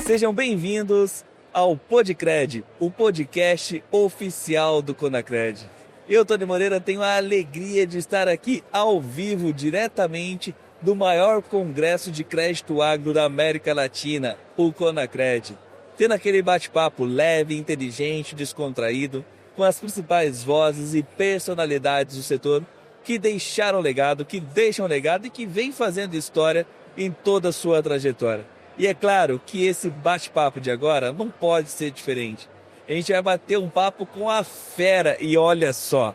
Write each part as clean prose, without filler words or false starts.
Sejam bem-vindos ao Podcred, o podcast oficial do Conacred. Eu, Tony Moreira, tenho a alegria de estar aqui ao vivo, diretamente do maior congresso de crédito agro da América Latina, o Conacred. Tendo aquele bate-papo leve, inteligente, descontraído, com as principais vozes e personalidades do setor que deixaram legado, que deixam legado e que vêm fazendo história em toda a sua trajetória. E é claro que esse bate-papo de agora não pode ser diferente. A gente vai bater um papo com a fera e olha só,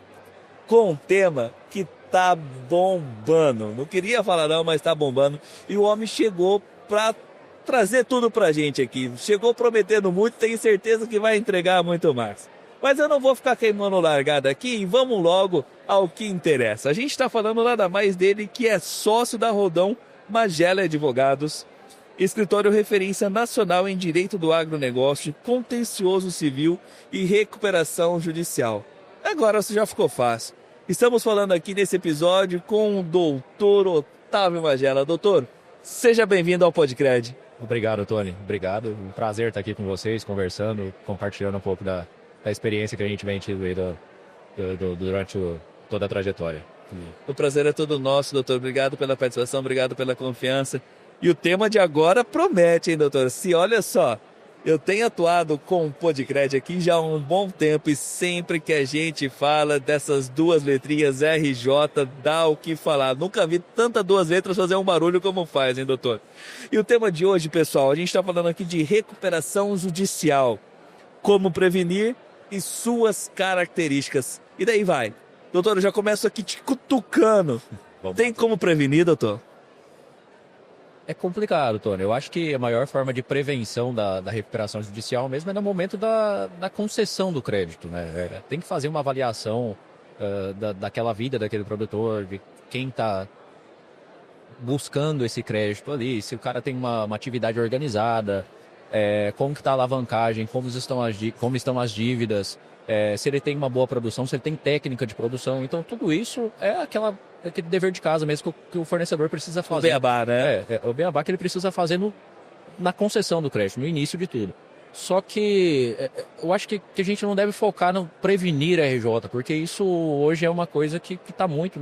com um tema que tá bombando. Não queria falar não, mas tá bombando. E o homem chegou para trazer tudo pra gente aqui. Chegou prometendo muito, tenho certeza que vai entregar muito mais. Mas eu não vou ficar queimando largada aqui e vamos logo ao que interessa. A gente está falando nada mais dele que é sócio da Rodão Magela Advogados, escritório referência nacional em direito do agronegócio, contencioso civil e recuperação judicial. Agora você já ficou fácil. Estamos falando aqui nesse episódio com o doutor Otávio Magela. Doutor, seja bem-vindo ao Podcred. Obrigado, Tony. Obrigado. Um prazer estar aqui com vocês, conversando, compartilhando um pouco da experiência que a gente vem tido aí durante toda a trajetória. O prazer é todo nosso, doutor. Obrigado pela participação, obrigado pela confiança. E o tema de agora promete, hein, doutor? Se olha só, eu tenho atuado com o Podcred aqui já há um bom tempo e sempre que a gente fala dessas duas letrinhas RJ, dá o que falar. Nunca vi tanta duas letras fazer um barulho como faz, hein, doutor? E o tema de hoje, pessoal, a gente está falando aqui de recuperação judicial. Como prevenir e suas características. E daí vai. Doutor, eu já começo aqui te cutucando. Tem como prevenir, doutor? É complicado, Tony. Eu acho que a maior forma de prevenção da recuperação judicial mesmo é no momento da concessão do crédito, né? Tem que fazer uma avaliação daquela vida daquele produtor, de quem está buscando esse crédito ali, se o cara tem uma atividade organizada, como que está a alavancagem, como estão as dívidas, se ele tem uma boa produção, se ele tem técnica de produção. Então, tudo isso é aquele dever de casa mesmo que o fornecedor precisa fazer. O beabá, né? O beabá que ele precisa fazer na concessão do crédito, no início de tudo. Só que eu acho que a gente não deve focar no prevenir a RJ, porque isso hoje é uma coisa que está muito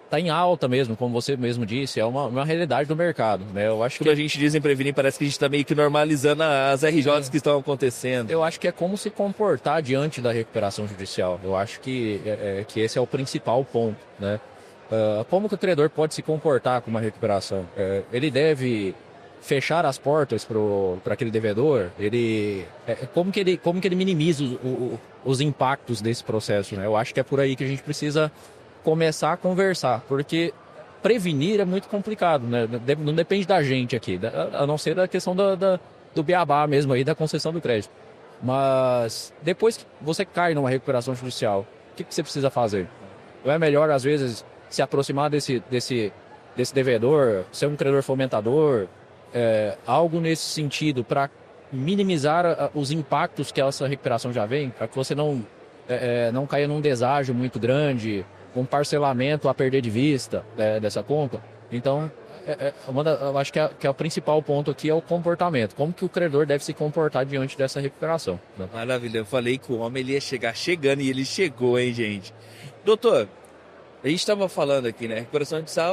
está em alta mesmo, como você mesmo disse, é uma realidade do mercado, né? Eu acho Quando a gente diz em prevenir, parece que a gente está meio que normalizando as RJs que estão acontecendo. Eu acho que é como se comportar diante da recuperação judicial. Eu acho que esse é o principal ponto, né? Como que o credor pode se comportar com uma recuperação? Ele deve fechar as portas para aquele devedor? Como que ele minimiza os impactos desse processo, né? Eu acho que é por aí que a gente precisa começar a conversar, porque prevenir é muito complicado, né? Não depende da gente aqui, a não ser da questão do beabá mesmo aí, da concessão do crédito. Mas depois que você cai numa recuperação judicial, o que você precisa fazer? Não é melhor, às vezes, se aproximar desse devedor, ser um credor fomentador, algo nesse sentido, para minimizar os impactos que essa recuperação já vem, para que você não caia num deságio muito grande, um parcelamento a perder de vista dessa conta. Então, eu acho que é o principal ponto aqui é o comportamento. Como que o credor deve se comportar diante dessa recuperação, né? Maravilha, eu falei que o homem ele ia chegar chegando e ele chegou, hein, gente? Doutor, a gente estava falando aqui, né? Recuperação judicial,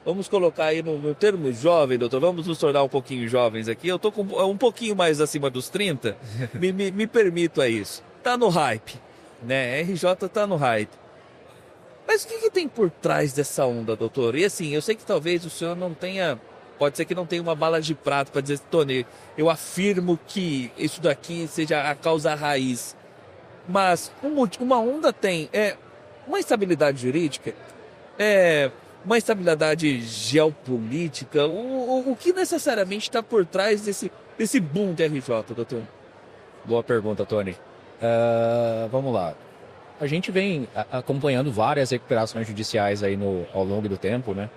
vamos colocar aí no termo jovem, doutor, vamos nos tornar um pouquinho jovens aqui. Eu tô com um pouquinho mais acima dos 30, me permito a isso. Tá no hype, né? RJ tá no hype. Mas o que tem por trás dessa onda, doutor? E assim, eu sei que talvez o senhor não tenha, pode ser que não tenha uma bala de prata para dizer, Tony, eu afirmo que isso daqui seja a causa raiz. Mas uma onda tem uma instabilidade jurídica, uma instabilidade geopolítica. O que necessariamente está por trás desse boom de RJ, doutor? Boa pergunta, Tony. Vamos lá. A gente vem acompanhando várias recuperações judiciais aí ao longo do tempo, né?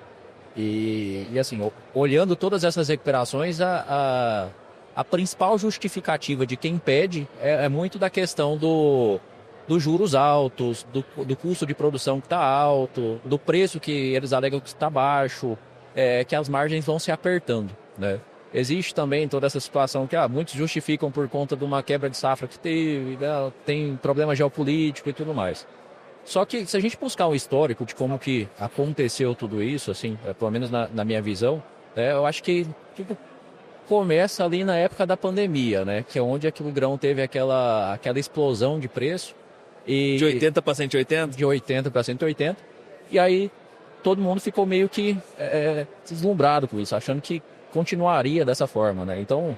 E assim, olhando todas essas recuperações, a principal justificativa de quem pede é muito da questão dos juros altos, do custo de produção que está alto, do preço que eles alegam que está baixo, que as margens vão se apertando, né? existe também toda essa situação que muitos justificam por conta de uma quebra de safra que teve, né, tem problema geopolítico e tudo mais. Só que se a gente buscar um histórico de como que aconteceu tudo isso, assim, pelo menos na minha visão, eu acho que tudo começa ali na época da pandemia, né? Que é onde o grão teve aquela explosão de preço. De 80 para 180? De 80 para 180. E aí todo mundo ficou meio que deslumbrado com isso, achando que continuaria dessa forma, né? Então,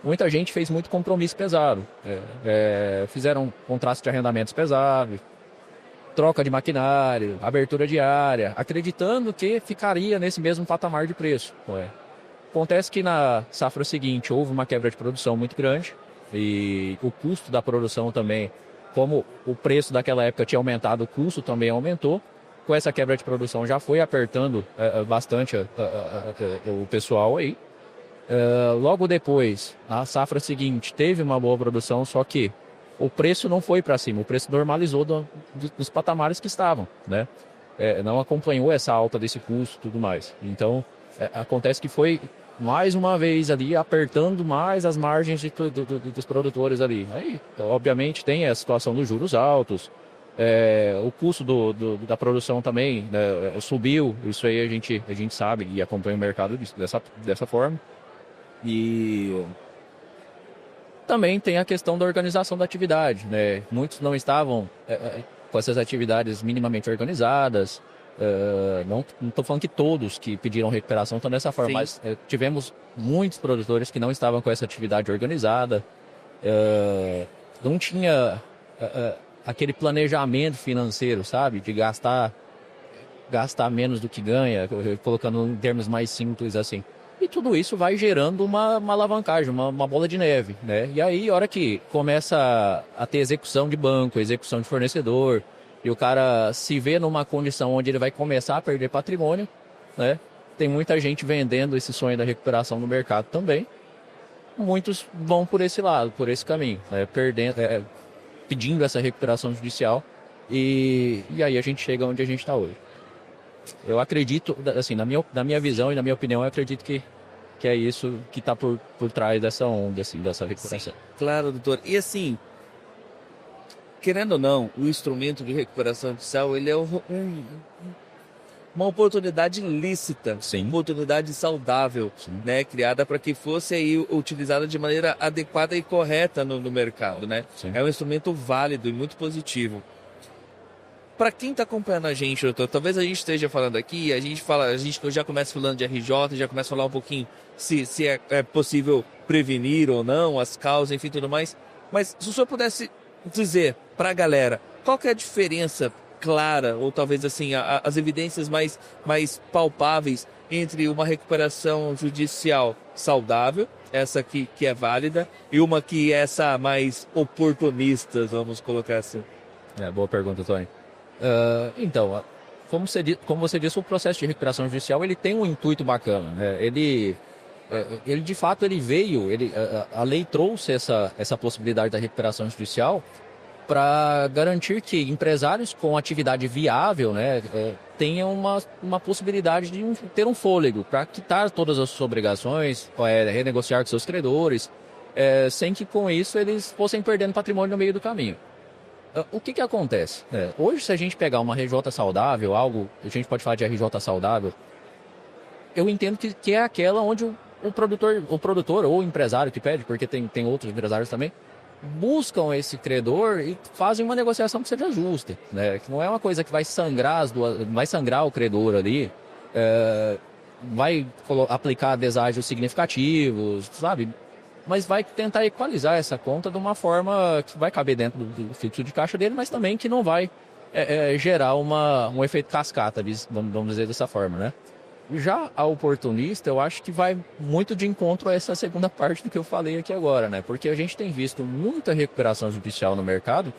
muita gente fez muito compromisso pesado. Fizeram contratos de arrendamentos pesados, troca de maquinário, abertura diária, acreditando que ficaria nesse mesmo patamar de preço. Acontece que na safra seguinte houve uma quebra de produção muito grande e o custo da produção também, como o preço daquela época tinha aumentado, o custo também aumentou. Com essa quebra de produção já foi apertando bastante o pessoal aí. Logo depois, a safra seguinte teve uma boa produção, só que o preço não foi para cima, o preço normalizou dos patamares que estavam, né? Não acompanhou essa alta desse custo e tudo mais. Então, acontece que foi mais uma vez ali apertando mais as margens dos produtores ali. Aí, obviamente, tem a situação dos juros altos, o custo da produção também, né, subiu, isso aí a gente sabe e acompanha o mercado dessa forma. E também tem a questão da organização da atividade, né? Muitos não estavam com essas atividades minimamente organizadas. Não estou falando que todos que pediram recuperação estão dessa forma, mas tivemos muitos produtores que não estavam com essa atividade organizada, não tinha aquele planejamento financeiro, sabe? De gastar menos do que ganha, colocando em termos mais simples assim. E tudo isso vai gerando uma alavancagem, uma bola de neve, né? E aí, a hora que começa a ter execução de banco, execução de fornecedor, e o cara se vê numa condição onde ele vai começar a perder patrimônio, né? Tem muita gente vendendo esse sonho da recuperação no mercado também. Muitos vão por esse lado, por esse caminho, né? Pedindo essa recuperação judicial. E aí a gente chega onde a gente está hoje. Eu acredito, assim, na minha visão e na minha opinião, eu acredito que é isso que está por trás dessa onda, assim, dessa recuperação. Sim, claro, doutor. E assim, querendo ou não, o instrumento de recuperação judicial, ele é uma oportunidade lícita, Sim. Uma oportunidade saudável, né, criada para que fosse aí utilizada de maneira adequada e correta no mercado, né? Sim. É um instrumento válido e muito positivo. Para quem está acompanhando a gente, doutor, talvez a gente esteja falando aqui, a gente já começa falando de RJ, já começa a falar um pouquinho se é possível prevenir ou não, as causas, enfim, tudo mais. Mas se o senhor pudesse dizer para a galera qual que é a diferença clara, ou talvez assim, as evidências mais palpáveis entre uma recuperação judicial saudável, essa que é válida, e uma que é essa mais oportunista, vamos colocar assim. Boa pergunta, Tony. Então, como você disse, o processo de recuperação judicial ele tem um intuito bacana, né? Ele de fato veio, a lei trouxe essa possibilidade da recuperação judicial para garantir que empresários com atividade viável, né, tenham uma possibilidade de ter um fôlego para quitar todas as suas obrigações, renegociar com seus credores, sem que com isso eles fossem perdendo patrimônio no meio do caminho. O que acontece? Hoje, se a gente pegar uma RJ saudável, a gente pode falar de RJ saudável, eu entendo que é aquela onde o produtor ou o empresário que pede, porque tem outros empresários também, buscam esse credor e fazem uma negociação que seja justa, né? Que não é uma coisa que vai sangrar o credor ali, vai aplicar deságios significativos, sabe? Mas vai tentar equalizar essa conta de uma forma que vai caber dentro do fluxo de caixa dele, mas também que não vai gerar um efeito cascata, vamos dizer dessa forma, né? Já a oportunista, eu acho que vai muito de encontro a essa segunda parte do que eu falei aqui agora, né? Porque a gente tem visto muita recuperação judicial no mercado,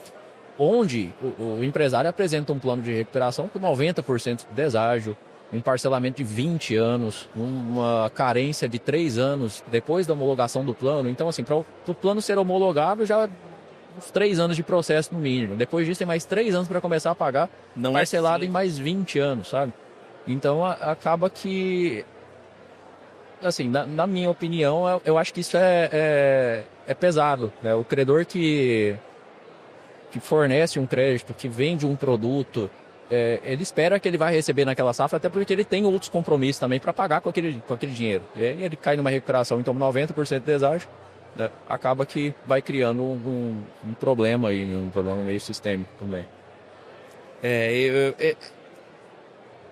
onde o empresário apresenta um plano de recuperação com 90% de deságio, um parcelamento de 20 anos, uma carência de 3 anos depois da homologação do plano. Então, assim, para o plano ser homologado, já uns 3 anos de processo no mínimo. Depois disso, tem mais 3 anos para começar a pagar, parcelado em mais 20 anos, sabe? Então, acaba que assim, na minha opinião, eu acho que isso é pesado, né? O credor que fornece um crédito, que vende um produto, ele espera que ele vai receber naquela safra, até porque ele tem outros compromissos também para pagar com aquele dinheiro. E aí ele cai numa recuperação, então 90% de deságio, né? Acaba que vai criando um problema aí, um problema meio sistêmico também.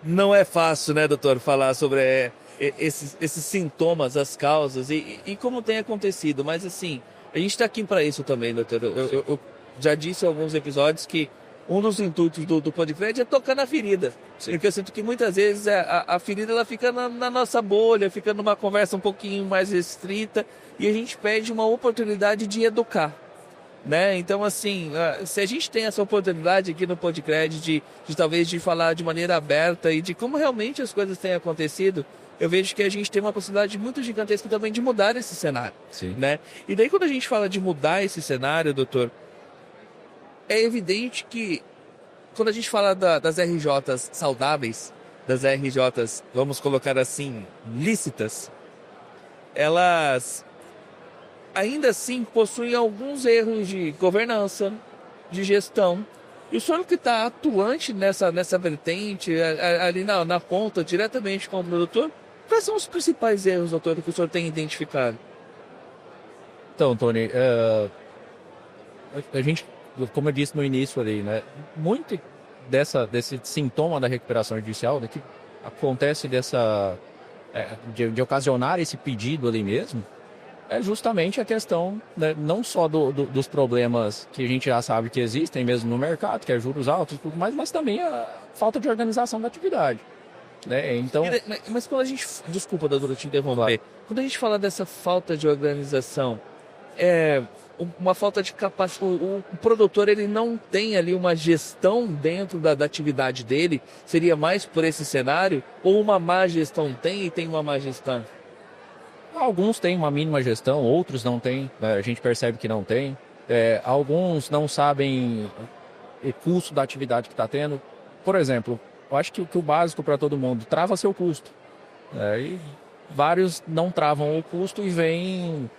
Não é fácil, né, doutor, falar sobre esses sintomas, as causas e como tem acontecido, mas assim, a gente está aqui para isso também, doutor. Eu já disse em alguns episódios que um dos intuitos do Podcred é tocar na ferida. Sim. Porque eu sinto que muitas vezes a ferida ela fica na nossa bolha, fica numa conversa um pouquinho mais restrita e a gente perde uma oportunidade de educar. Né? Então, assim, se a gente tem essa oportunidade aqui no Podcred de talvez de falar de maneira aberta e de como realmente as coisas têm acontecido, eu vejo que a gente tem uma possibilidade muito gigantesca também de mudar esse cenário. Sim. Né? E daí quando a gente fala de mudar esse cenário, doutor, é evidente que quando a gente fala das RJs saudáveis, das RJs, vamos colocar assim, lícitas, elas ainda assim possuem alguns erros de governança, de gestão. E o senhor que está atuante nessa vertente, ali na ponta, diretamente com o produtor, quais são os principais erros, doutor, que o senhor tem identificado? Então, Tony, a gente, como eu disse no início ali, né, muito desse sintoma da recuperação judicial, né, que acontece de ocasionar esse pedido ali mesmo, é justamente a questão, né, não só dos problemas que a gente já sabe que existem mesmo no mercado, que é juros altos, mas também a falta de organização da atividade. Né? Então... Mas quando a gente... Desculpa, doutor, eu te interromper. Quando a gente fala dessa falta de organização, uma falta de capacidade... O produtor ele não tem ali uma gestão dentro da atividade dele? Seria mais por esse cenário? Ou uma má gestão tem e tem uma má gestão? Alguns têm uma mínima gestão, outros não têm, né? A gente percebe que não tem. Alguns não sabem o custo da atividade que está tendo. Por exemplo, eu acho que o básico para todo mundo, trava seu custo. E vários não travam o custo e vêm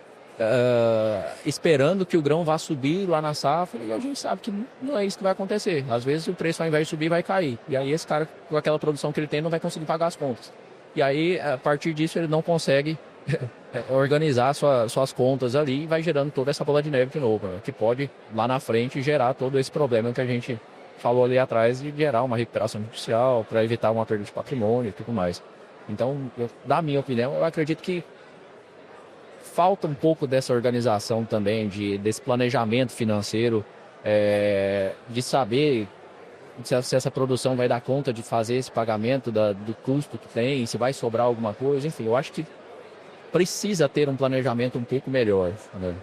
esperando que o grão vá subir lá na safra, e a gente sabe que não é isso que vai acontecer. Às vezes o preço, ao invés de subir, vai cair. E aí esse cara, com aquela produção que ele tem, não vai conseguir pagar as contas. E aí, a partir disso, ele não consegue organizar suas contas ali e vai gerando toda essa bola de neve de novo, né? Que pode, lá na frente, gerar todo esse problema que a gente falou ali atrás e gerar uma recuperação judicial para evitar uma perda de patrimônio e tudo mais. Então, na minha opinião, eu acredito que falta um pouco dessa organização também, desse planejamento financeiro, de saber se essa produção vai dar conta de fazer esse pagamento do custo que tem, se vai sobrar alguma coisa, enfim, eu acho que precisa ter um planejamento um pouco melhor, né,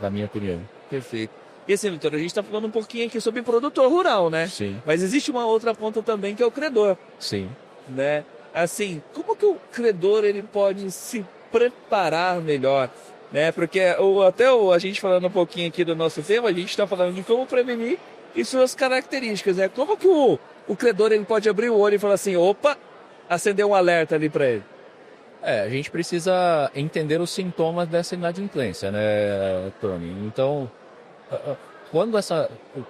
na minha opinião. Perfeito. E assim, doutor, a gente está falando um pouquinho aqui sobre produtor rural, né? Sim. Mas existe uma outra ponta também que é o credor. Sim. Né? Assim, como que o credor ele pode se preparar melhor? Né? Porque a gente falando um pouquinho aqui do nosso tema, a gente está falando de como prevenir e suas características. Né? Como que o credor ele pode abrir o olho e falar assim, opa, acender um alerta ali para ele? A gente precisa entender os sintomas dessa inadimplência, né, Tony? Então, quando o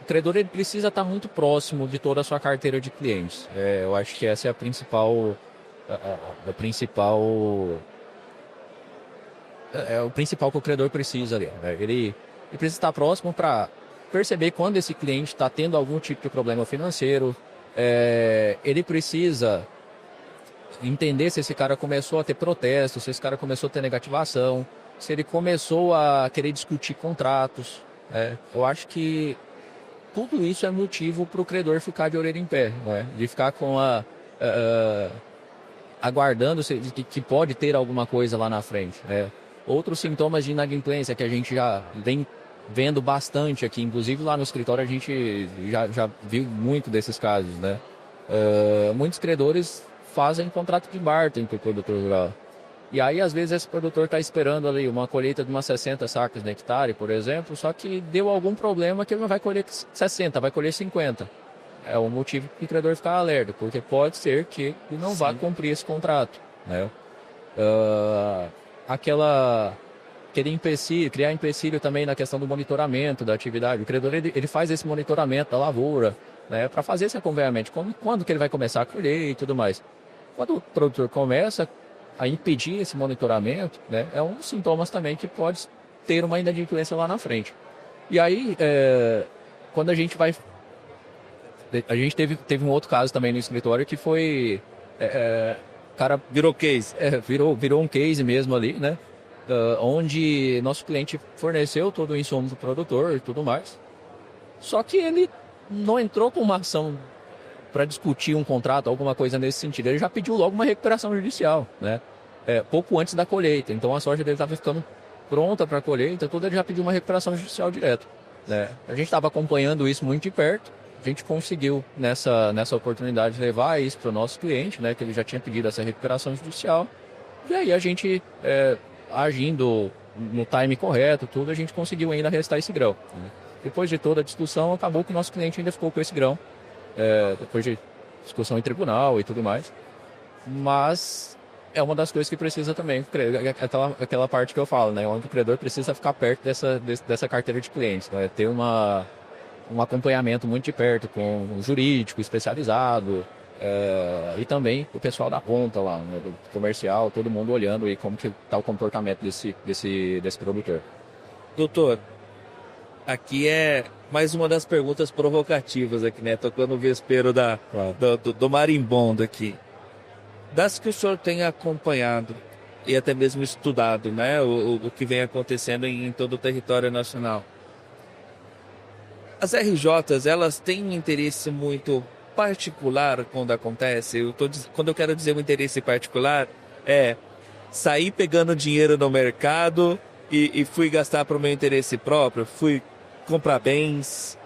credor ele precisa estar muito próximo de toda a sua carteira de clientes. Eu acho que essa é o principal que o credor precisa ali. Né? Ele precisa estar próximo para perceber quando esse cliente está tendo algum tipo de problema financeiro. Ele precisa entender se esse cara começou a ter protestos, se esse cara começou a ter negativação, se ele começou a querer discutir contratos. Eu acho que tudo isso é motivo para o credor ficar de orelha em pé, né? De ficar aguardando que pode ter alguma coisa lá na frente. Né? Outros sintomas de inadimplência que a gente já vem vendo bastante aqui, inclusive lá no escritório a gente já viu muito desses casos. Né? Muitos credores fazem contrato de barter com o produtor rural. E aí, às vezes, esse produtor está esperando ali uma colheita de umas 60 sacas de hectare, por exemplo, só que deu algum problema que ele não vai colher 60, vai colher 50. É o motivo que o credor ficar alerta, porque pode ser que ele não vá cumprir esse contrato. Né? Querer empecilho, criar empecilho também na questão do monitoramento da atividade. O credor ele faz esse monitoramento da lavoura, né, para fazer esse acompanhamento, quando que ele vai começar a colher e tudo mais. Quando o produtor começa a impedir esse monitoramento, né, é um dos sintomas também que pode ter uma inadimplência lá na frente. E aí, quando a gente vai... A gente teve um outro caso também no escritório que foi... o cara Virou case. Virou um case mesmo ali, né? Onde nosso cliente forneceu todo o insumo do produtor e tudo mais. Só que ele não entrou com uma ação para discutir um contrato, alguma coisa nesse sentido. Ele já pediu logo uma recuperação judicial, né? Pouco antes da colheita. Então a soja dele estava ficando pronta para a colheita, tudo, ele já pediu uma recuperação judicial direto, né? A gente estava acompanhando isso muito de perto. A gente conseguiu nessa oportunidade levar isso para o nosso cliente, né? Que ele já tinha pedido essa recuperação judicial. E aí a gente agindo no time correto, tudo, a gente conseguiu ainda restar esse grão. Depois de toda a discussão, acabou que o nosso cliente ainda ficou com esse grão, depois de discussão em tribunal e tudo mais. Mas é uma das coisas que precisa também, aquela parte que eu falo, né, onde o credor precisa ficar perto dessa carteira de clientes, né, ter um acompanhamento muito de perto com o jurídico especializado, e também o pessoal da ponta lá, né, do comercial, todo mundo olhando e como que está o comportamento desse produtor. Doutor, aqui é mais uma das perguntas provocativas aqui, né? Tocando o vespeiro do marimbondo aqui. Das que o senhor tem acompanhado e até mesmo estudado, né? O que vem acontecendo em todo o território nacional. As RJs, elas têm um interesse muito particular quando acontece. Quando eu quero dizer um interesse particular, sair pegando dinheiro no mercado e fui gastar para o meu interesse próprio, fui comprar bens,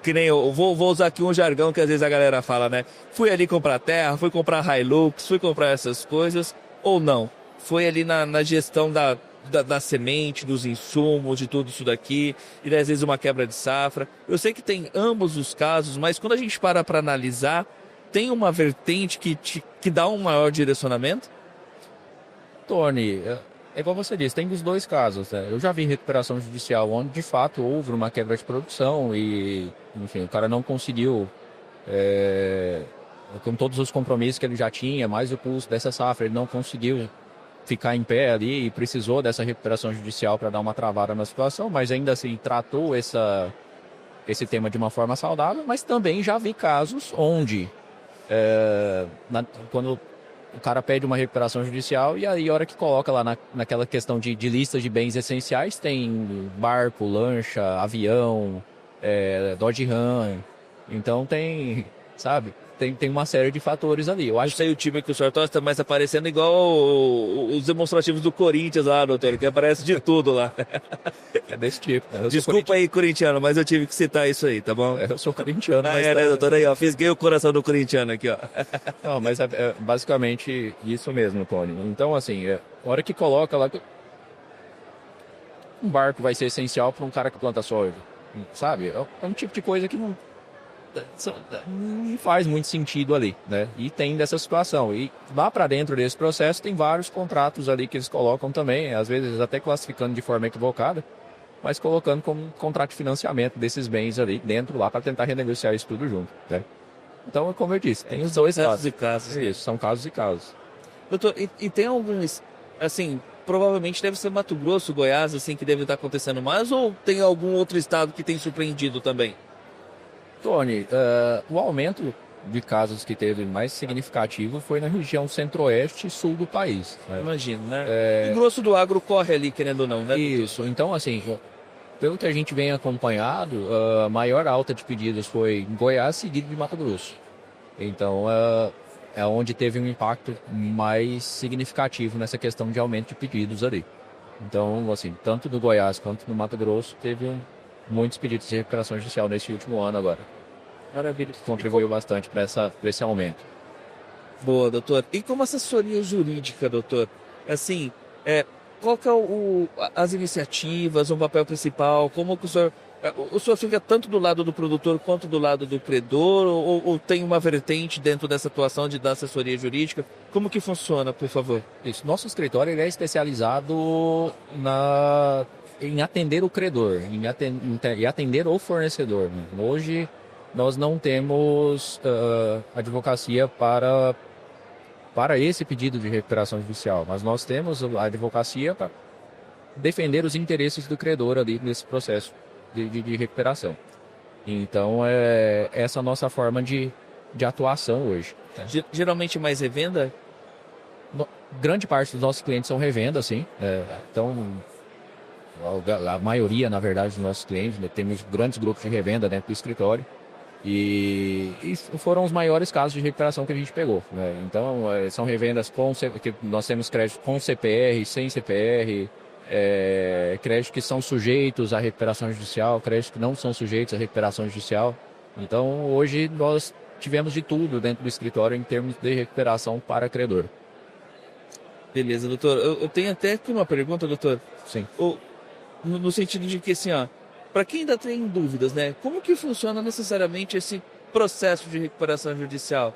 que nem eu vou usar aqui um jargão que às vezes a galera fala, né? Fui ali comprar terra, fui comprar Hilux, fui comprar essas coisas, ou não. Foi ali na gestão da semente, dos insumos, de tudo isso daqui, e às vezes uma quebra de safra. Eu sei que tem ambos os casos, mas quando a gente para analisar, tem uma vertente que dá um maior direcionamento? Tony, igual você disse, tem os dois casos, né? Eu já vi recuperação judicial onde de fato houve uma quebra de produção e, enfim, o cara não conseguiu, com todos os compromissos que ele já tinha, mais o custo dessa safra, ele não conseguiu ficar em pé ali e precisou dessa recuperação judicial para dar uma travada na situação, mas ainda assim tratou esse tema de uma forma saudável. Mas também já vi casos onde, quando o cara pede uma recuperação judicial e aí a hora que coloca lá naquela questão de listas de bens essenciais, tem barco, lancha, avião, Dodge Ram, então tem, sabe... Tem uma série de fatores ali. Eu acho que o time que o senhor torce está mais aparecendo igual os demonstrativos do Corinthians lá, doutor, que aparece de tudo lá. É desse tipo. Desculpa aí, corintiano, mas eu tive que citar isso aí, tá bom? Eu sou corintiano. Mas né, doutor? Aí, ó, fisguei o coração do corintiano aqui, ó. Não, mas é basicamente isso mesmo, Tony. Então, assim, a hora que coloca lá... Um barco vai ser essencial para um cara que planta soja, sabe? É um tipo de coisa que não faz muito sentido ali, né? E tem dessa situação. E lá para dentro desse processo tem vários contratos ali que eles colocam também, às vezes até classificando de forma equivocada, mas colocando como contrato de financiamento desses bens ali dentro lá para tentar renegociar isso tudo junto, né? Então, como eu disse, tem os dois casos. E casos. Isso, são casos e casos. Doutor, e tem alguns, assim, provavelmente deve ser Mato Grosso, Goiás, assim, que deve estar acontecendo mais, ou tem algum outro estado que tem surpreendido também? Tony, o aumento de casos que teve mais significativo foi na região centro-oeste e sul do país, né? Imagino, né? O grosso do agro corre ali, querendo ou não, né? Isso, então assim, pelo que a gente vem acompanhado, a maior alta de pedidos foi em Goiás, seguido de Mato Grosso. Então, é onde teve um impacto mais significativo nessa questão de aumento de pedidos ali. Então, assim, tanto do Goiás quanto do Mato Grosso teve muitos pedidos de recuperação judicial nesse último ano agora. Maravilha. Contribuiu bastante para esse aumento. Boa, doutor. E como assessoria jurídica, doutor? Assim, qual que é as iniciativas, o papel principal? Como que o senhor O senhor fica tanto do lado do produtor quanto do lado do credor, ou tem uma vertente dentro dessa atuação de dar assessoria jurídica? Como que funciona, por favor? Isso. Nosso escritório ele é especializado em atender o credor, em atender o fornecedor, né? Hoje nós não temos advocacia para esse pedido de recuperação judicial, mas nós temos a advocacia para defender os interesses do credor ali nesse processo de recuperação. Então, é essa a nossa forma de atuação hoje. Geralmente mais revenda? Grande parte dos nossos clientes são revenda, sim. Então, a maioria, na verdade, dos nossos clientes, né, temos grandes grupos de revenda dentro do escritório. E foram os maiores casos de recuperação que a gente pegou, né? Então, são revendas que nós temos crédito com CPR, sem CPR, créditos que são sujeitos à recuperação judicial, créditos que não são sujeitos à recuperação judicial. Então, hoje nós tivemos de tudo dentro do escritório em termos de recuperação para credor. Beleza, doutor. Eu tenho até aqui uma pergunta, doutor. Sim. No sentido de que, assim, para quem ainda tem dúvidas, né? Como que funciona necessariamente esse processo de recuperação judicial?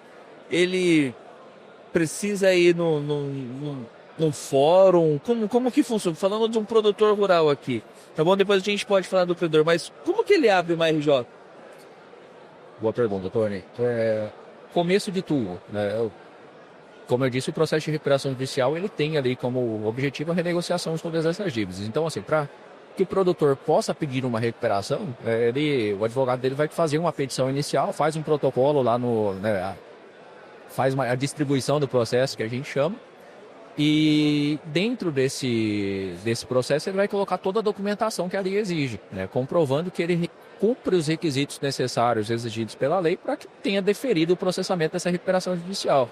Ele precisa ir num fórum? Como que funciona? Falando de um produtor rural aqui, tá bom? Depois a gente pode falar do credor, mas como que ele abre uma RJ? Boa pergunta, Tony. Começo de tudo, né? Como eu disse, o processo de recuperação judicial ele tem ali como objetivo a renegociação de todas essas dívidas. Então, assim, para que o produtor possa pedir uma recuperação, o advogado dele vai fazer uma petição inicial, faz um protocolo lá faz a distribuição do processo que a gente chama, e dentro desse processo ele vai colocar toda a documentação que a lei exige, né, comprovando que ele cumpre os requisitos necessários exigidos pela lei para que tenha deferido o processamento dessa recuperação judicial.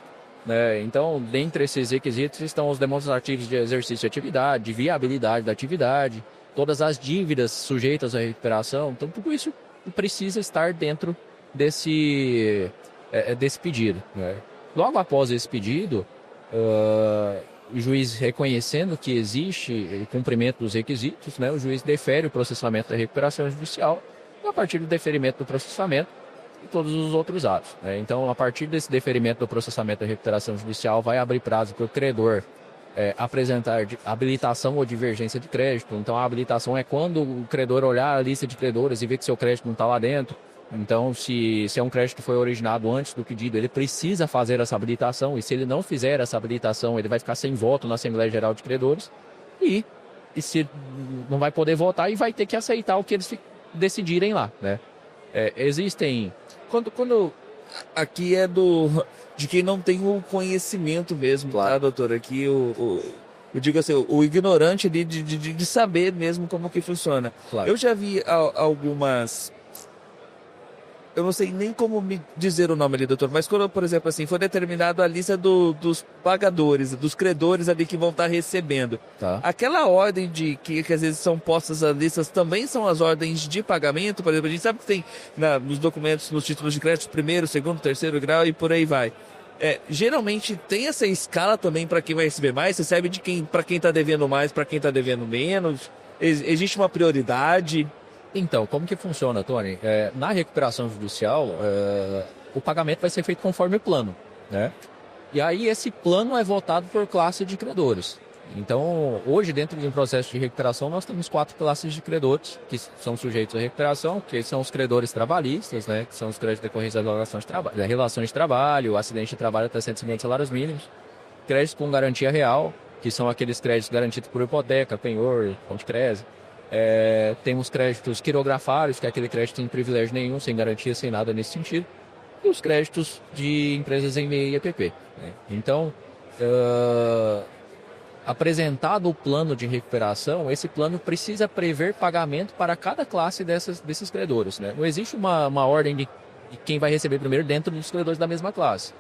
Então, dentre esses requisitos estão os demonstrativos de exercício de atividade, de viabilidade da atividade, todas as dívidas sujeitas à recuperação. Então, tudo isso precisa estar dentro desse pedido, né? Logo após esse pedido, o juiz reconhecendo que existe o cumprimento dos requisitos, né, o juiz defere o processamento da recuperação judicial e, a partir do deferimento do processamento, e todos os outros atos, né? Então, a partir desse deferimento do processamento da recuperação judicial, vai abrir prazo para o credor apresentar habilitação ou divergência de crédito. Então, a habilitação é quando o credor olhar a lista de credores e ver que seu crédito não está lá dentro. Então, se é um crédito que foi originado antes do pedido, ele precisa fazer essa habilitação, e se ele não fizer essa habilitação, ele vai ficar sem voto na Assembleia Geral de Credores, e se não vai poder votar e vai ter que aceitar o que eles decidirem lá, né? Existem... Quando aqui é de quem não tem o conhecimento mesmo, claro, tá, doutor? Aqui eu digo assim, o ignorante ali de saber mesmo como que funciona. Claro. Eu já vi algumas... Eu não sei nem como me dizer o nome ali, doutor, mas quando, por exemplo, assim, for determinado a lista dos pagadores, dos credores ali que vão estar recebendo, tá, aquela ordem que às vezes são postas as listas também são as ordens de pagamento. Por exemplo, a gente sabe que tem nos documentos, nos títulos de crédito, primeiro, segundo, terceiro grau e por aí vai. Geralmente tem essa escala também para quem vai receber mais, recebe para quem está devendo mais, para quem está devendo menos. Existe uma prioridade? Então, como que funciona, Tony? Na recuperação judicial, o pagamento vai ser feito conforme o plano, né? E aí esse plano é votado por classe de credores. Então, hoje, dentro de um processo de recuperação, nós temos 4 classes de credores que são sujeitos à recuperação, que são os credores trabalhistas, né? Que são os créditos decorrentes das relações de trabalho, acidente de trabalho até 150 salários mínimos, créditos com garantia real, que são aqueles créditos garantidos por hipoteca, penhor, ponte crese. Temos créditos quirografários, que é aquele crédito sem privilégio nenhum, sem garantia, sem nada nesse sentido. E os créditos de empresas em MEI e EPP, né? Então, apresentado o plano de recuperação, esse plano precisa prever pagamento para cada classe desses credores, né? Não existe uma ordem de quem vai receber primeiro dentro dos credores da mesma classe.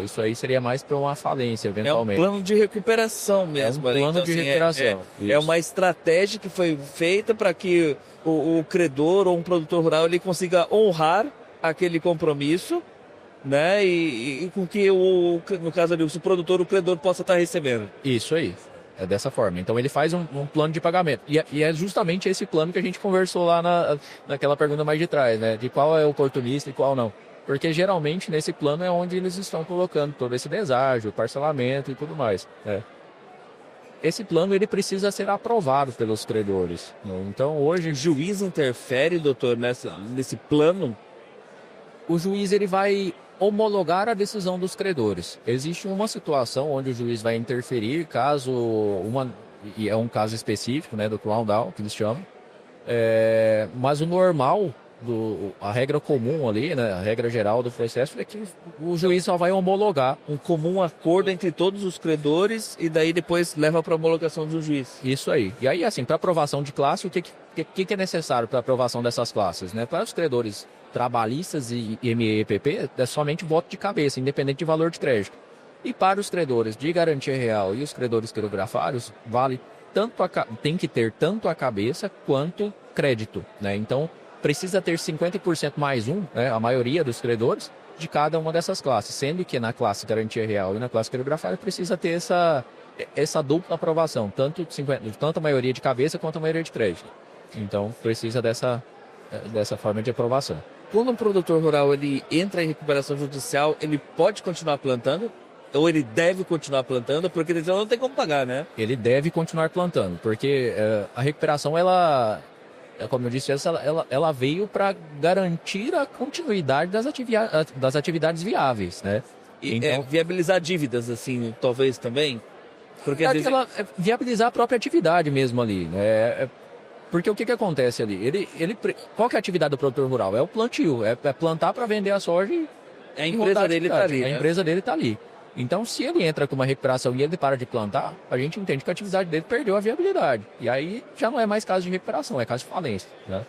Isso aí seria mais para uma falência, eventualmente. É um plano de recuperação mesmo. É um plano de recuperação. É uma estratégia que foi feita para que o credor ou um produtor rural ele consiga honrar aquele compromisso, né? E com que, no caso ali, o produtor, o credor possa estar recebendo. Isso aí. É dessa forma. Então ele faz um plano de pagamento. E é justamente esse plano que a gente conversou lá naquela pergunta mais de trás, né? De qual é oportunista e qual não. Porque geralmente nesse plano é onde eles estão colocando todo esse deságio, parcelamento e tudo mais. Né? Esse plano ele precisa ser aprovado pelos credores. Né? Então hoje O juiz interfere, doutor, nesse plano? o juiz ele vai homologar a decisão dos credores. Existe uma situação onde o juiz vai interferir caso e é um caso específico, né, do clown down, que eles chamam. Mas o normal, a regra comum ali, né, a regra geral do processo é que o juiz só vai homologar. Um comum acordo entre todos os credores e daí depois leva para homologação do juiz. Isso aí. E aí, assim, para aprovação de classe, o que é necessário para aprovação dessas classes? Né? Para os credores trabalhistas e MEPP, é somente voto de cabeça, independente de valor de crédito. E para os credores de garantia real e os credores quirografários, tem que ter tanto a cabeça quanto crédito. Né? Então, precisa ter 50% mais um, né, a maioria dos credores, de cada uma dessas classes. Sendo que na classe garantia real e na classe quirografária precisa ter essa dupla aprovação, tanto a maioria de cabeça quanto a maioria de crédito. Então, precisa dessa forma de aprovação. Quando um produtor rural ele entra em recuperação judicial, ele pode continuar plantando? Ou ele deve continuar plantando? Porque ele não tem como pagar, né? Ele deve continuar plantando, porque a recuperação, ela, como eu disse, ela veio para garantir a continuidade das atividades viáveis, né? Então, viabilizar dívidas, assim, talvez também? Porque às vezes... viabilizar a própria atividade mesmo ali, né? Porque o que acontece ali? Qual que é a atividade do produtor rural? É o plantio, é plantar para vender a soja e a empresa dele está ali. A empresa dele está ali. Então, se ele entra com uma recuperação e ele para de plantar, a gente entende que a atividade dele perdeu a viabilidade. E aí já não é mais caso de recuperação, é caso de falência. Né?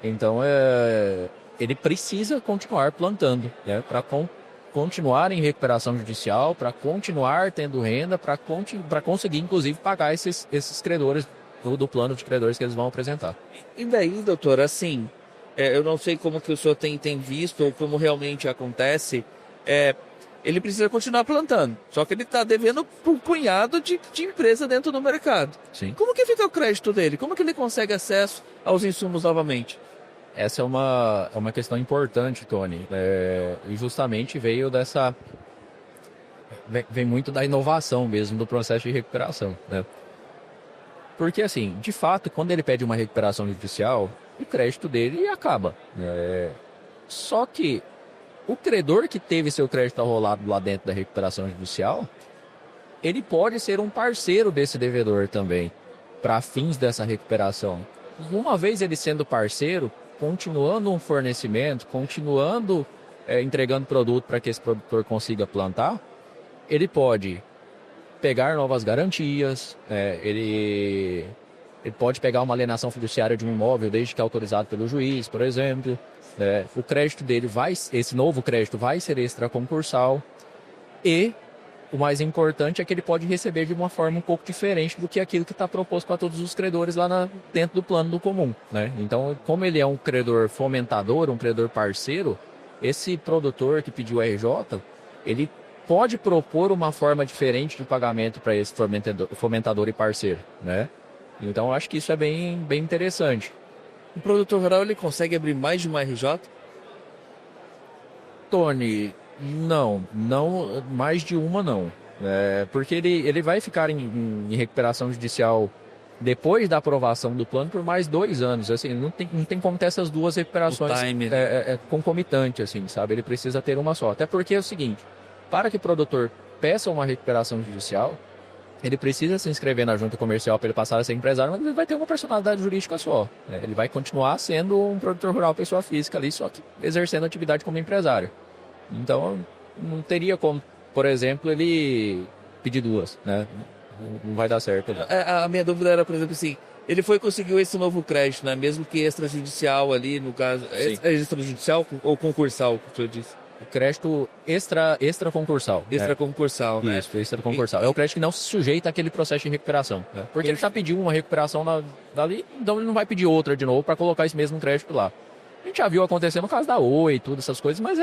Então, ele precisa continuar plantando, né? Para continuar em recuperação judicial, para continuar tendo renda, para conseguir, inclusive, pagar esses credores do plano de credores que eles vão apresentar. E daí, doutor, assim, eu não sei como que o senhor tem visto ou como realmente acontece, ele precisa continuar plantando, só que ele está devendo um punhado de empresa dentro do mercado. Sim. Como que fica o crédito dele? Como que ele consegue acesso aos insumos novamente? Essa é uma questão importante, Tony, e justamente vem muito da inovação mesmo do processo de recuperação, né? Porque, assim, de fato, quando ele pede uma recuperação judicial, o crédito dele acaba. Só que o credor que teve seu crédito arrolado lá dentro da recuperação judicial, ele pode ser um parceiro desse devedor também, para fins dessa recuperação. Uma vez ele sendo parceiro, continuando um fornecimento, continuando entregando produto para que esse produtor consiga plantar, ele pode pegar novas garantias, ele pode pegar uma alienação fiduciária de um imóvel desde que autorizado pelo juiz, por exemplo. O crédito dele esse novo crédito vai ser extraconcursal e o mais importante é que ele pode receber de uma forma um pouco diferente do que aquilo que está proposto para todos os credores lá dentro do plano do comum. Né? Então, como ele é um credor fomentador, um credor parceiro, esse produtor que pediu RJ, ele pode propor uma forma diferente de pagamento para esse fomentador e parceiro, né? Então, acho que isso é bem, bem interessante. O produtor rural, ele consegue abrir mais de uma RJ? Tony, não, mais de uma não. Porque ele vai ficar em recuperação judicial depois da aprovação do plano por mais 2 anos. Assim, não tem como ter essas duas recuperações concomitantes, assim, sabe? Ele precisa ter uma só. Até porque é o seguinte, para que o produtor peça uma recuperação judicial, ele precisa se inscrever na junta comercial para ele passar a ser empresário, mas ele vai ter uma personalidade jurídica só. Ele vai continuar sendo um produtor rural, pessoa física ali, só que exercendo atividade como empresário. Então, não teria como, por exemplo, ele pedir 2, né? Não vai dar certo. A minha dúvida era, por exemplo, assim, ele conseguiu esse novo crédito, né? Mesmo que extrajudicial ali, no caso, extrajudicial ou concursal, que o senhor disse? O crédito extraconcursal. Extraconcursal, né? Isso, extraconcursal. É o crédito que não se sujeita àquele processo de recuperação. Porque ele já pediu uma recuperação dali, então ele não vai pedir outra de novo para colocar esse mesmo crédito lá. A gente já viu acontecer no caso da Oi, todas essas coisas, mas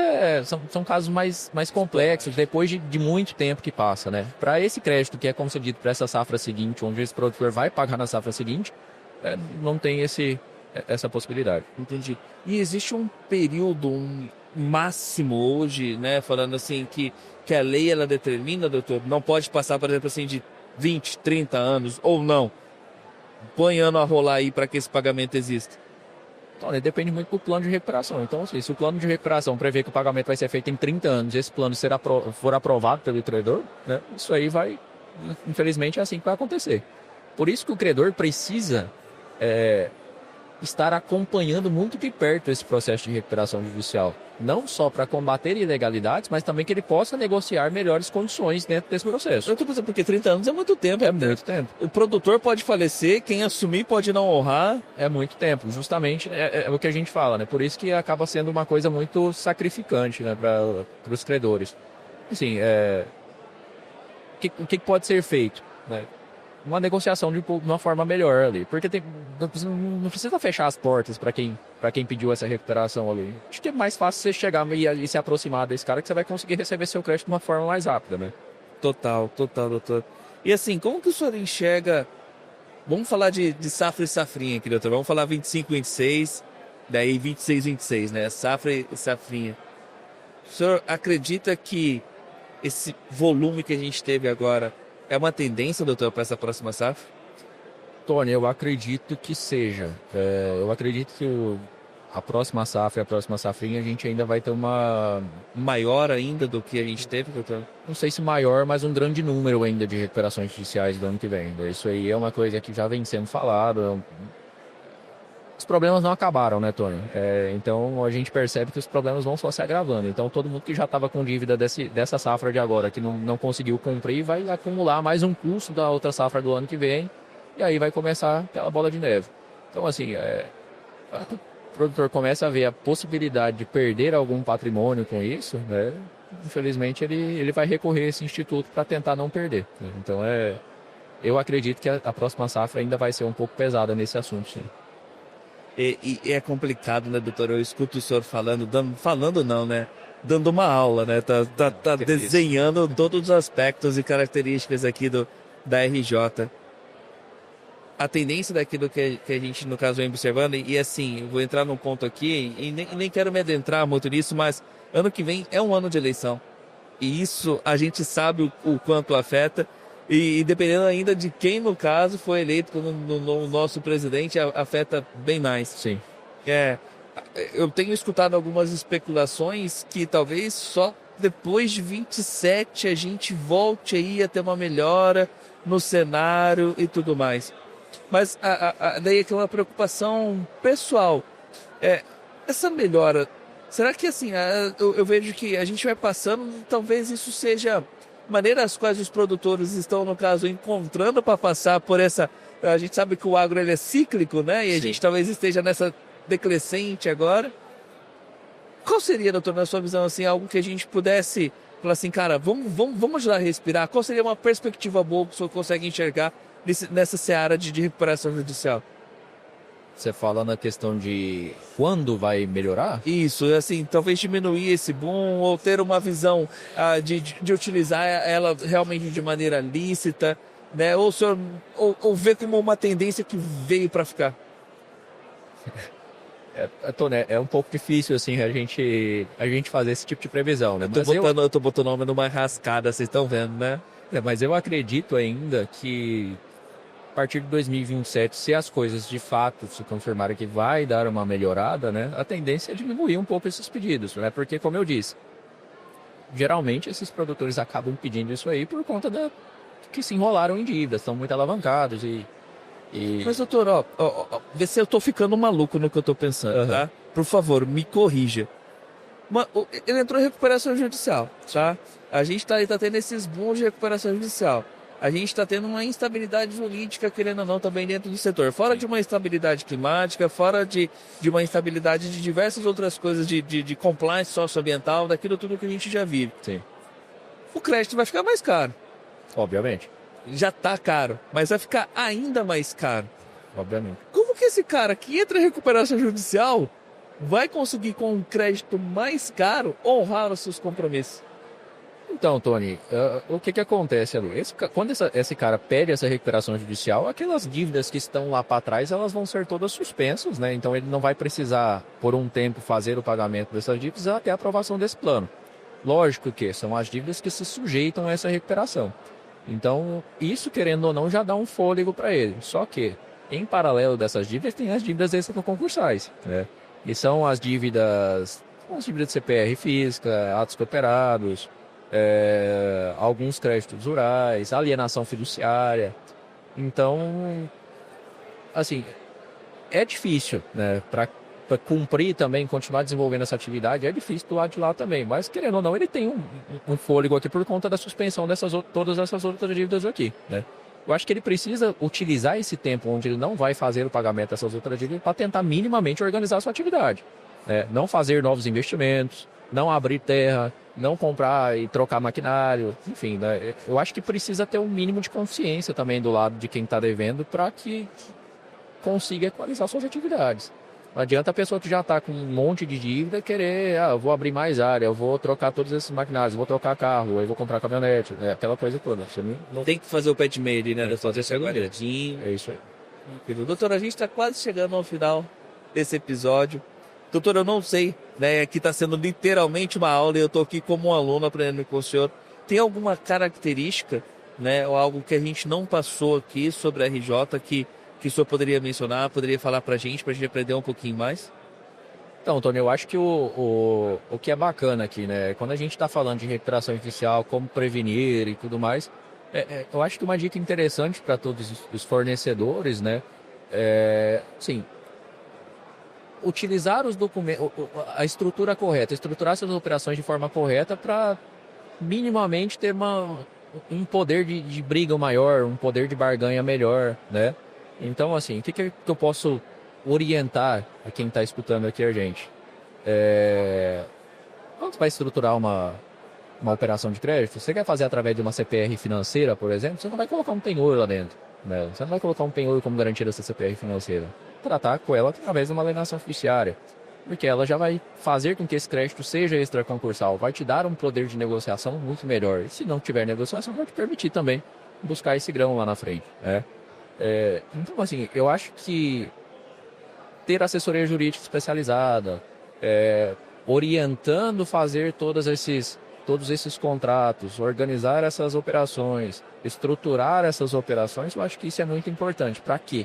são casos mais complexos, depois de muito tempo que passa, né? Para esse crédito que é concedido para essa safra seguinte, onde esse produtor vai pagar na safra seguinte, não tem essa possibilidade. Entendi. E existe um período máximo hoje, né? Falando assim, que a lei ela determina, doutor, não pode passar, por exemplo, assim, de 20, 30 anos, ou não. Põe ano a rolar aí para que esse pagamento exista. Então, né, depende muito do plano de recuperação. Então, assim, se o plano de recuperação prevê que o pagamento vai ser feito em 30 anos e esse plano for aprovado pelo credor, né, isso aí infelizmente, é assim que vai acontecer. Por isso que o credor precisa estar acompanhando muito de perto esse processo de recuperação judicial. Não só para combater ilegalidades, mas também que ele possa negociar melhores condições dentro desse processo. Eu estou pensando, porque 30 anos é muito tempo. É muito tempo. O produtor pode falecer, quem assumir pode não honrar. É muito tempo, justamente é o que a gente fala, né? Por isso que acaba sendo uma coisa muito sacrificante, né, para os credores. Assim, o que pode ser feito, né? Uma negociação de uma forma melhor ali. Porque não precisa fechar as portas para quem pediu essa recuperação ali. Acho que é mais fácil você chegar e se aproximar desse cara que você vai conseguir receber seu crédito de uma forma mais rápida, né? Total, doutor. E assim, como que o senhor enxerga... Vamos falar de safra e safrinha aqui, doutor. Vamos falar 25, 26, daí 26, 26, né? Safra e safrinha. O senhor acredita que esse volume que a gente teve agora é uma tendência, doutor, para essa próxima safra? Tony, eu acredito que seja. Eu acredito que a próxima safra e a próxima safrinha a gente ainda vai ter uma... Maior ainda do que a gente teve, doutor? Não sei se maior, mas um grande número ainda de recuperações judiciais do ano que vem. Isso aí é uma coisa que já vem sendo falado. Os problemas não acabaram, né, Tony? Então a gente percebe que os problemas vão só se agravando. Então todo mundo que já estava com dívida dessa safra de agora, que não conseguiu cumprir, vai acumular mais um custo da outra safra do ano que vem. E aí vai começar aquela bola de neve. Então, assim, o produtor começa a ver a possibilidade de perder algum patrimônio com isso, né? Infelizmente ele vai recorrer a esse instituto para tentar não perder. Então, eu acredito que a próxima safra ainda vai ser um pouco pesada nesse assunto, sim. E é complicado, né, doutor? Eu escuto o senhor falando não, né? Dando uma aula, né? Tá desenhando todos os aspectos e características aqui da RJ. A tendência daquilo que a gente, no caso, vem observando, e assim, eu vou entrar num ponto aqui, e nem quero me adentrar muito nisso, mas ano que vem é um ano de eleição. E isso a gente sabe o quanto afeta, e dependendo ainda de quem, no caso, foi eleito no nosso presidente, afeta bem mais. Sim. Eu tenho escutado algumas especulações que talvez só depois de 27 a gente volte aí a ter uma melhora no cenário e tudo mais. Mas daí é uma preocupação pessoal. Essa melhora, será que assim, eu vejo que a gente vai passando, talvez isso seja maneira as quais os produtores estão, no caso, encontrando para passar por essa... A gente sabe que o agro ele é cíclico, né? E a gente talvez esteja nessa decrescente agora. Qual seria, doutor, na sua visão, assim, algo que a gente pudesse falar assim, cara, vamos ajudar a respirar? Qual seria uma perspectiva boa que o senhor consegue enxergar nessa seara de recuperação judicial? Você fala na questão de quando vai melhorar? Isso, assim, talvez diminuir esse boom ou ter uma visão de utilizar ela realmente de maneira lícita, né? Ou o senhor ou ver como uma tendência que veio para ficar? Tony, é um pouco difícil assim a gente fazer esse tipo de previsão, né? Eu tô botando o nome numa rascada, vocês estão vendo, né? Mas eu acredito ainda que a partir de 2027, se as coisas de fato se confirmarem que vai dar uma melhorada, né, a tendência é diminuir um pouco esses pedidos, né? Porque, como eu disse, geralmente esses produtores acabam pedindo isso aí por conta que se enrolaram em dívidas, estão muito alavancados e... Mas, doutor, vê se eu tô ficando maluco no que eu tô pensando, tá? Por favor, me corrija. Ele entrou em recuperação judicial, tá? A gente tá tendo esses bons de recuperação judicial. A gente está tendo uma instabilidade jurídica, querendo ou não, também dentro do setor. Fora de uma instabilidade climática, fora de uma instabilidade de diversas outras coisas, de compliance socioambiental, daquilo tudo que a gente já vive. Sim. O crédito vai ficar mais caro. Obviamente. Já está caro, mas vai ficar ainda mais caro. Obviamente. Como que esse cara que entra em recuperação judicial vai conseguir com um crédito mais caro honrar os seus compromissos? Então, Tony, o que acontece ali? Quando esse cara pede essa recuperação judicial, aquelas dívidas que estão lá para trás, elas vão ser todas suspensas, né? Então ele não vai precisar, por um tempo, fazer o pagamento dessas dívidas até a aprovação desse plano. Lógico que são as dívidas que se sujeitam a essa recuperação. Então, isso, querendo ou não, já dá um fôlego para ele. Só que, em paralelo dessas dívidas, tem as dívidas extraconcursais, né? E são as dívidas de CPR física, atos cooperados, alguns créditos rurais, alienação fiduciária. Então, assim, é difícil, né? Para cumprir também, continuar desenvolvendo essa atividade, é difícil do lado de lá também. Mas, querendo ou não, ele tem um fôlego aqui por conta da suspensão todas essas outras dívidas aqui, né? Eu acho que ele precisa utilizar esse tempo onde ele não vai fazer o pagamento dessas outras dívidas para tentar minimamente organizar a sua atividade, né? Não fazer novos investimentos, não abrir terra, não comprar e trocar maquinário, enfim, né? Eu acho que precisa ter um mínimo de consciência também do lado de quem está devendo para que consiga equalizar suas atividades. Não adianta a pessoa que já está com um monte de dívida querer, eu vou abrir mais área, eu vou trocar todos esses maquinários, eu vou trocar carro, eu vou comprar caminhonete, aquela coisa toda. Você não Tem que fazer o pé de meia ali, né? Fazer esse guardadinho. É isso aí. Doutor, a gente está quase chegando ao final desse episódio. Doutor, eu não sei, né? Aqui está sendo literalmente uma aula e eu estou aqui como um aluno aprendendo com o senhor. Tem alguma característica, né? Ou algo que a gente não passou aqui sobre a RJ que o senhor poderia mencionar, poderia falar para a gente aprender um pouquinho mais? Então, Tony, eu acho que o que é bacana aqui, né? Quando a gente está falando de recuperação judicial, como prevenir e tudo mais, eu acho que uma dica interessante para todos os fornecedores, né? Sim, utilizar os documentos, a estrutura correta, estruturar suas operações de forma correta para minimamente ter um poder de briga maior, um poder de barganha melhor, né? Então, assim, o que eu posso orientar a quem está escutando aqui a gente? Quando você vai estruturar uma operação de crédito, você quer fazer através de uma CPR financeira, por exemplo, você não vai colocar um penhor lá dentro, né? Você não vai colocar um penhor como garantia dessa CPR financeira. Tratar com ela através de uma alienação fiduciária, porque ela já vai fazer com que esse crédito seja extraconcursal, vai te dar um poder de negociação muito melhor. E se não tiver negociação, vai te permitir também buscar esse grão lá na frente, né? Então, assim, eu acho que ter assessoria jurídica especializada, orientando fazer todos esses contratos, organizar essas operações, estruturar essas operações, eu acho que isso é muito importante. Para quê?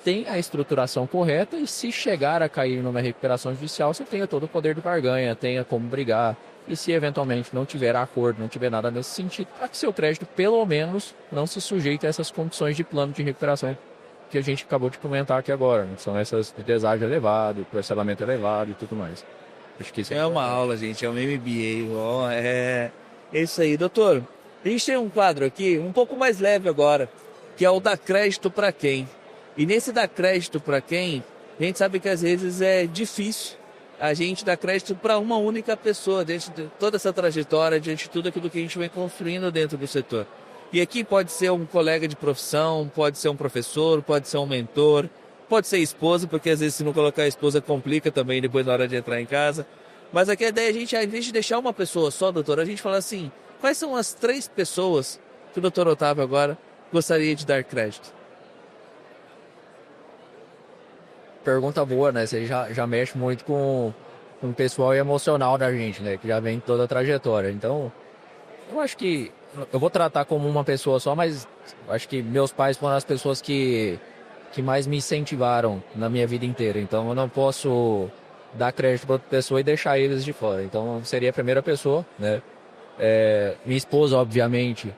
Tem a estruturação correta e se chegar a cair numa recuperação judicial, você tenha todo o poder de barganha, tenha como brigar. E se eventualmente não tiver acordo, não tiver nada nesse sentido, para que seu crédito, pelo menos, não se sujeite a essas condições de plano de recuperação que a gente acabou de comentar aqui agora, né? São essas de deságio elevado, parcelamento elevado e tudo mais. Acho que isso é uma aula, gente, é um MBA. É isso aí, doutor. A gente tem um quadro aqui, um pouco mais leve agora, que é o dar crédito para quem. E nesse dar crédito para quem, a gente sabe que às vezes é difícil a gente dar crédito para uma única pessoa, diante de toda essa trajetória, diante de tudo aquilo que a gente vem construindo dentro do setor. E aqui pode ser um colega de profissão, pode ser um professor, pode ser um mentor, pode ser esposa, porque às vezes se não colocar a esposa complica também depois na hora de entrar em casa. Mas aqui a ideia é a gente, ao invés de deixar uma pessoa só, doutor, a gente fala assim, quais são as 3 pessoas que o doutor Otávio agora gostaria de dar crédito? Pergunta boa, né? Você já mexe muito com o pessoal emocional da gente, né? Que já vem toda a trajetória. Então, eu acho que eu vou tratar como uma pessoa só, mas acho que meus pais foram as pessoas que mais me incentivaram na minha vida inteira. Então, eu não posso dar crédito para outra pessoa e deixar eles de fora. Então, seria a primeira pessoa, né? Minha esposa, obviamente,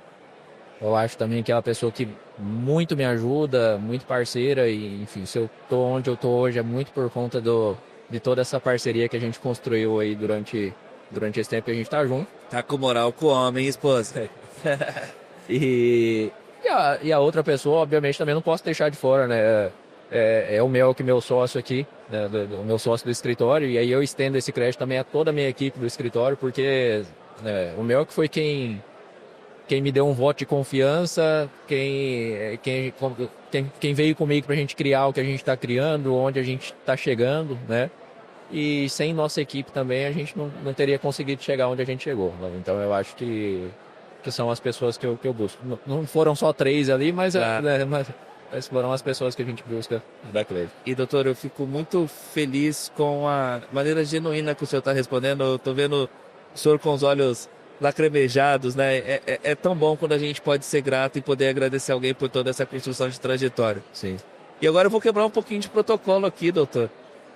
eu acho também que é uma pessoa que muito me ajuda, muito parceira e, enfim, se eu tô onde eu tô hoje é muito por conta de toda essa parceria que a gente construiu aí durante esse tempo que a gente tá junto. Tá com moral com o homem, esposa. E a outra pessoa, obviamente, também não posso deixar de fora, né? É o Mel, que é meu sócio aqui, né? O meu sócio do escritório, e aí eu estendo esse crédito também a toda a minha equipe do escritório, porque o Mel que foi quem me deu um voto de confiança, quem veio comigo para a gente criar o que a gente está criando, onde a gente está chegando, né? E sem nossa equipe também a gente não teria conseguido chegar onde a gente chegou, né? Então eu acho que são as pessoas que eu busco. Não foram só 3 ali, mas, mas foram as pessoas que a gente busca da Cleide. E doutor, eu fico muito feliz com a maneira genuína que o senhor está respondendo. Eu estou vendo o senhor com os olhos lacrimejados, né? É tão bom quando a gente pode ser grato e poder agradecer alguém por toda essa construção de trajetória. Sim. E agora eu vou quebrar um pouquinho de protocolo aqui, doutor.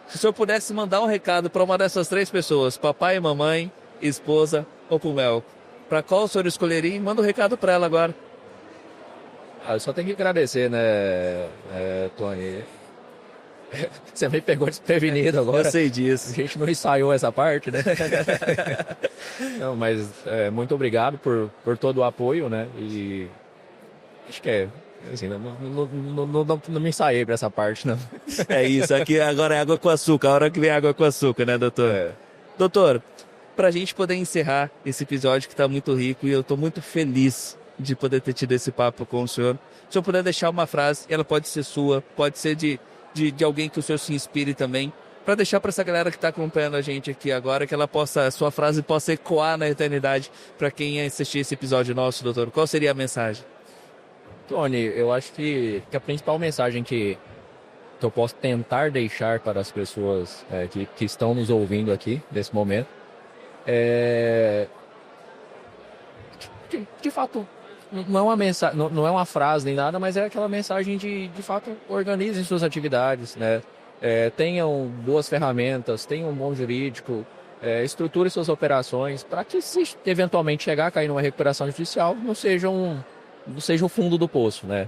Se o senhor pudesse mandar um recado para uma dessas 3 pessoas, papai e mamãe, esposa ou pro Mel, para qual o senhor escolheria? E manda um recado para ela agora. Eu só tenho que agradecer, né, Tony? Você me pegou desprevenido agora. Eu sei disso. A gente não ensaiou essa parte, né? Não, mas muito obrigado por todo o apoio, né? E acho que assim, não me ensaiei para essa parte, não. É isso, aqui agora é água com açúcar, a hora que vem água com açúcar, né, doutor? Doutor, pra gente poder encerrar esse episódio que tá muito rico e eu tô muito feliz de poder ter tido esse papo com o senhor. Se eu puder deixar uma frase, ela pode ser sua, pode ser de alguém que o senhor se inspire também, para deixar para essa galera que está acompanhando a gente aqui agora, que a sua frase possa ecoar na eternidade para quem assistir esse episódio nosso, doutor. Qual seria a mensagem? Tony, eu acho que a principal mensagem que eu posso tentar deixar para as pessoas que estão nos ouvindo aqui nesse momento é de fato não é uma mensagem, não é uma frase nem nada, mas é aquela mensagem de fato organizem suas atividades, né? Tenham boas ferramentas, tenham um bom jurídico, estruture suas operações para que, se eventualmente chegar a cair numa recuperação judicial, não seja o fundo do poço, né?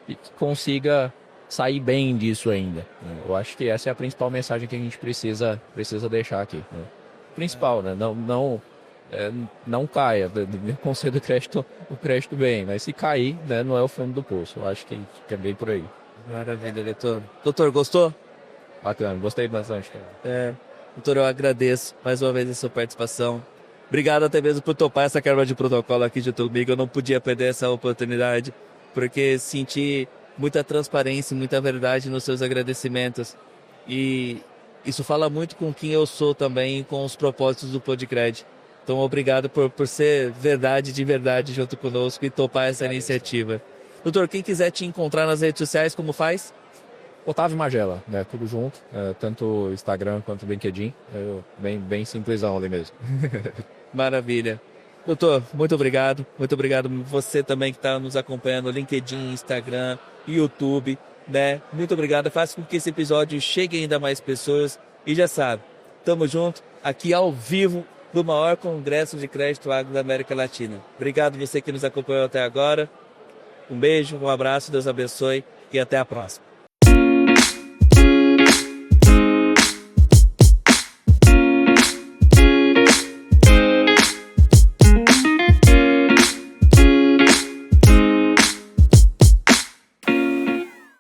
E que consiga sair bem disso ainda, né? Eu acho que essa é a principal mensagem que a gente precisa deixar aqui, né? Principal, né? Não caia, conceda o crédito bem, mas se cair, né, não é o fundo do poço. Eu acho que é bem por aí. Maravilha, doutor. Doutor, gostou? Bacana, gostei bastante. Doutor, eu agradeço mais uma vez a sua participação. Obrigado até mesmo por topar essa quebra de protocolo aqui junto comigo. Eu não podia perder essa oportunidade, porque senti muita transparência, muita verdade nos seus agradecimentos. E isso fala muito com quem eu sou também, com os propósitos do Podcred. Então, obrigado por ser verdade de verdade junto conosco e topar essa iniciativa. Doutor, quem quiser te encontrar nas redes sociais, como faz? Otávio Magela, né? Tudo junto, tanto Instagram quanto LinkedIn. Bem simplesão ali mesmo. Maravilha. Doutor, muito obrigado. Muito obrigado você também que está nos acompanhando no LinkedIn, Instagram, YouTube, né? Muito obrigado. Faça com que esse episódio chegue ainda a mais pessoas. E já sabe, tamo junto aqui ao vivo do maior congresso de crédito agro da América Latina. Obrigado você que nos acompanhou até agora. Um beijo, um abraço, Deus abençoe e até a próxima.